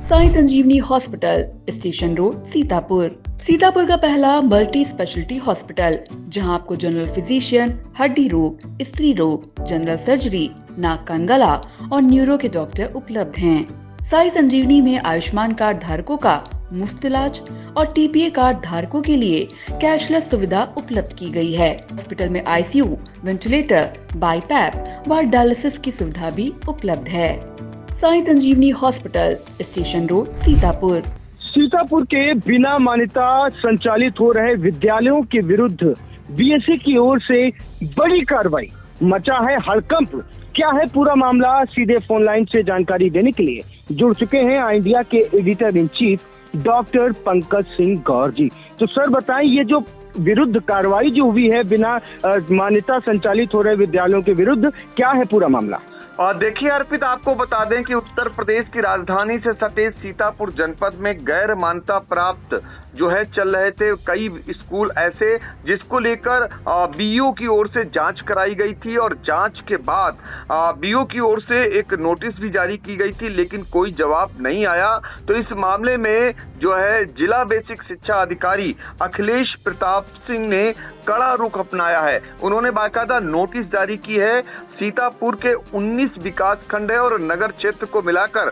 Sai Sanjeevani hospital, station road, Sitapur. Sitapur का पहला multi speciality hospital, जहां आपको जनरल फिजिशियन, हड्डी रोग, स्त्री रोग, जनरल सर्जरी, नाक कान गला और न्यूरो के डॉक्टर उपलब्ध हैं। साई संजीवनी में आयुष्मान कार्ड धारकों का मुफ्त इलाज और टीपीए कार्ड धारकों के लिए कैशलेस सुविधा उपलब्ध की गई है। हॉस्पिटल में आईसीयू, वेंटिलेटर, बाईपैप व डायलिसिस की सुविधा भी उपलब्ध है। Sai Sanjeevani hospital, station road, Sitapur. Sitapur के बिना मान्यता संचालित हो रहे विद्यालयों के विरुद्ध बीएसए की ओर से बड़ी कार्रवाई, मचा है हड़कंप। क्या है पूरा मामला, सीधे फोन लाइन से जानकारी देने के लिए जुड़ चुके हैं आई इंडिया के editor in chief doctor Pankaj Singh Gaur ji. तो सर बताएं, ये जो विरुद्ध कार्रवाई जो हुई है बिना मान्यता संचालित हो रहे विद्यालयों के विरुद्ध, क्या है पूरा मामला? और देखिए अर्पित, आपको बता दें कि उत्तर प्रदेश की राजधानी से सटे सीतापुर जनपद में गैर मान्यता प्राप्त जो है चल रहे थे कई स्कूल ऐसे, जिसको लेकर बीईओ की ओर से जांच कराई गई थी और जांच के बाद बीईओ की ओर से एक नोटिस भी जारी की गई थी, लेकिन कोई जवाब नहीं आया। तो इस मामले में जो है जिला बेसिक शिक्षा अधिकारी अखिलेश प्रताप सिंह ने कड़ा रुख अपनाया है। उन्होंने बाकायदा नोटिस जारी की है। सीतापुर के 19 विकास खंड है और नगर क्षेत्र को मिलाकर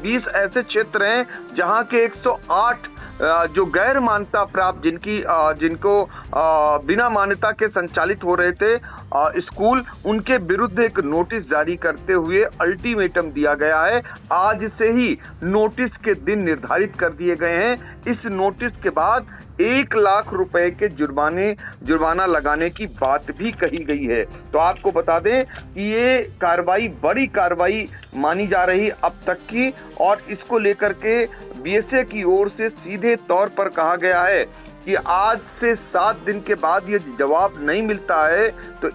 20 ऐसे क्षेत्र हैं जहां के 108 जो गैर मान्यता प्राप्त जिनको बिना मान्यता के संचालित हो रहे थे स्कूल, उनके विरुद्ध एक नोटिस जारी करते हुए अल्टीमेटम दिया गया है। आज से ही नोटिस के दिन निर्धारित कर दिए गए हैं। इस नोटिस के बाद 1 लाख रुपए के जुर्माना लगाने की बात भी कही गई है। तो आपको बता दें कि ये कार्रवाई बड़ी कार्रवाई मानी जा रही अब तक की, और इसको लेकर के बीएसए की ओर से सीधे तौर पर कहा गया है कि आज से 7 दिन के बाद ये जवाब नहीं मिलता है तो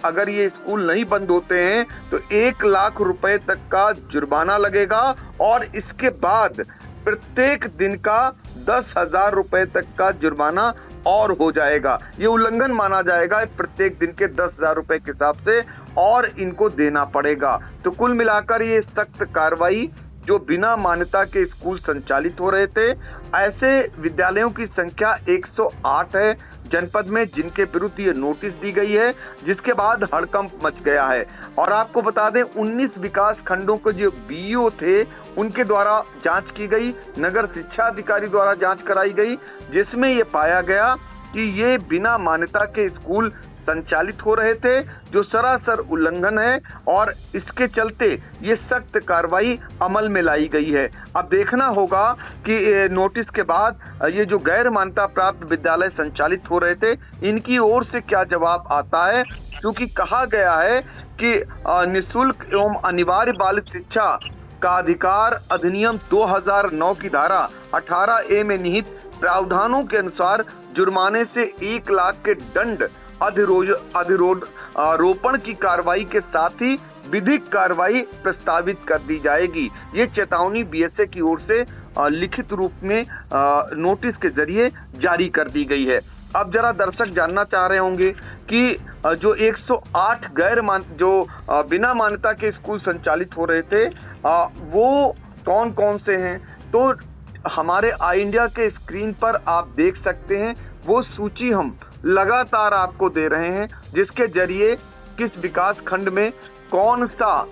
अगर ये स्कूल नहीं बंद होते हैं तो 1 लाख रुपए तक का जुर्माना लगेगा और इसके बाद प्रत्येक दिन का 10,000 रुपए तक का जुर्माना और हो जाएगा। ये उल्लंघन माना जाएगा प्रत्येक दिन के 10,000 रुपए के हिसाब से, और इनको देना पड़ेगा। तो कुल मिलाकर ये सख्त कार्रवाई, जो बिना मान्यता के स्कूल संचालित हो रहे थे, ऐसे विद्यालयों की संख्या 108 है जनपद में जिनके विरुद्ध ये नोटिस दी गई है, जिसके बाद हड़कंप मच गया है। और आपको बता दें 19 विकास खंडों के जो बीईओ थे उनके द्वारा जांच की गई, नगर शिक्षा अधिकारी द्वारा जांच कराई गई, जिसमें ये पाया गया कि ये बिना मान्यता के स्कूल संचालित हो रहे थे, जो सरासर उल्लंघन है, और इसके चलते ये सख्त कार्रवाई अमल में लाई गई है। अब देखना होगा कि नोटिस के बाद ये जो गैर मान्यता प्राप्त विद्यालय संचालित हो रहे थे इनकी ओर से क्या जवाब आता है, क्योंकि कहा गया है कि निःशुल्क एवं अनिवार्य बाल शिक्षा का अधिकार अधिनियम 2009 की धारा 18A में निहित प्रावधानों के अनुसार जुर्माने से 1 लाख के दंड अधिरोपण की कार्रवाई के साथ ही विधिक कार्रवाई प्रस्तावित कर दी जाएगी। ये चेतावनी बीएसए की ओर से लिखित रूप में नोटिस के जरिए जारी कर दी गई है। अब जरा दर्शक जानना चाह रहे होंगे कि जो 108 बिना मान्यता के स्कूल संचालित हो रहे थे वो कौन कौन से हैं। तो हमारे आई इंडिया के स्क्रीन पर आप देख सकते हैं, वो सूची हम लगातार आपको दे रहे हैं, जिसके जरिए किस विकास खंड में कौन सा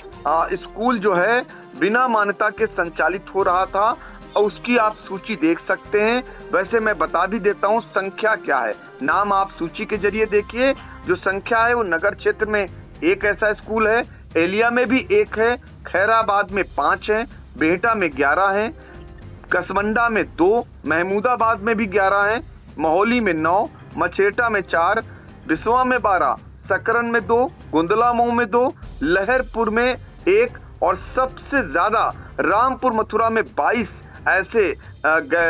स्कूल जो है बिना मान्यता के संचालित हो रहा था, उसकी आप सूची देख सकते हैं। वैसे मैं बता भी देता हूं संख्या क्या है। नाम आप सूची के जरिए देखिए, जो संख्या है वो नगर क्षेत्र में एक ऐसा स्कूल है, एलिया में भी एक है, खैराबाद में 5 है, बेहटा में 11 है, कसमंडा में 2, महमूदाबाद में भी 11 है, मोहाली में 9, मछेटा में 4, बिस्वा में 12, सकरन में 2, गुंदलामऊ में 2, लहरपुर में 1 और सबसे ज्यादा रामपुर मथुरा में 22 ऐसे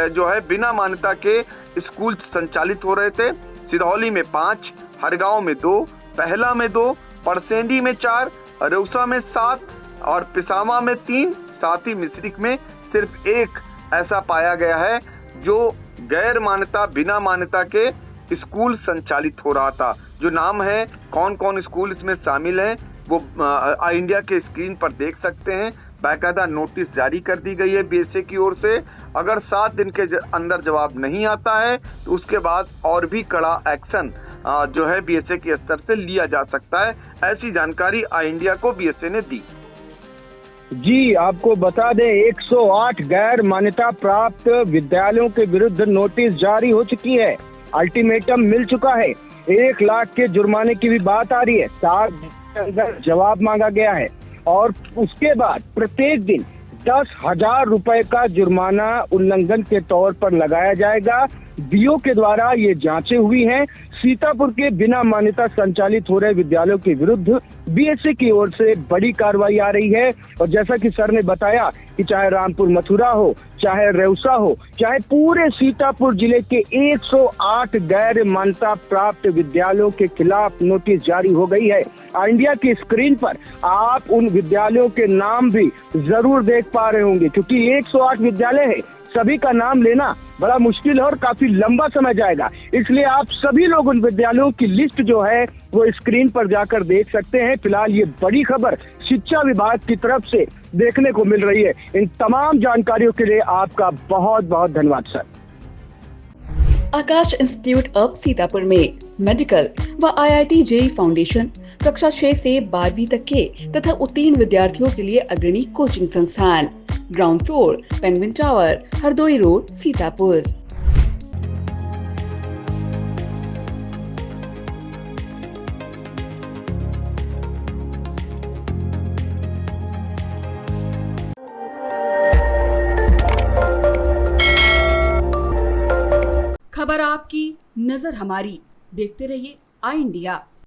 जो है बिना मान्यता के स्कूल संचालित हो रहे थे। सिरौली में 5, हरगांव में 2, पहला में 2, परसेंडी में 4, रौसा में 7 और पिसामा में 3, साथ ही मिश्रिक में सिर्फ 1 ऐसा पाया गया है जो गैर मान्यता बिना मान्यता के स्कूल संचालित हो रहा था। जो नाम है, कौन कौन स्कूल इसमें शामिल हैं, वो आई इंडिया के स्क्रीन पर देख सकते हैं। बाकायदा नोटिस जारी कर दी गई है बीएसए की ओर से। अगर 7 दिन के अंदर जवाब नहीं आता है तो उसके बाद और भी कड़ा एक्शन जो है बीएसए के स्तर से लिया जा सकता है। ऐसी जानकारी आई इंडिया को बीएसए ने दी। जी, आपको बता दें 108 गैर मान्यता प्राप्त विद्यालयों के विरुद्ध नोटिस जारी हो चुकी है। अल्टीमेटम मिल चुका है। 1 लाख के जुर्माने की भी बात आ रही है। 7 दिन के अंदर जवाब मांगा गया है और उसके बाद प्रत्येक दिन 10,000 रुपए का जुर्माना उल्लंघन के तौर पर लगाया जाएगा। बीओ के द्वारा ये जांचें हुई हैं। सीतापुर के बिना मान्यता संचालित हो रहे विद्यालयों के विरुद्ध बीएसए की ओर से बड़ी कार्रवाई आ रही है। और जैसा कि सर ने बताया कि चाहे रामपुर मथुरा हो, चाहे रेउसा हो, चाहे पूरे सीतापुर जिले के 108 गैर मान्यता प्राप्त विद्यालयों के खिलाफ नोटिस जारी हो गई है। इंडिया की स्क्रीन पर आप उन विद्यालयों के नाम भी जरूर देख पा रहे होंगे, क्योंकि 108 विद्यालय है, सभी का नाम लेना बड़ा मुश्किल है और काफी लंबा समय जाएगा। इसलिए आप सभी लोग उन विद्यालयों की लिस्ट जो है वो स्क्रीन पर जाकर देख सकते हैं। फिलहाल ये बड़ी खबर शिक्षा विभाग की तरफ से देखने को मिल रही है। इन तमाम जानकारियों के लिए आपका बहुत बहुत धन्यवाद sir. Akash institute of Sitapur में मेडिकल व IIT JEE फाउंडेशन कक्षा 6 से 12वीं तक के तथा उत्तीर्ण विद्यार्थियों के लिए अग्रणी कोचिंग संस्थान। Ground floor, penguin tower, Hardoi road, Sitapur. खबर आपकी, नजर हमारी। देखते रहिए आई इंडिया।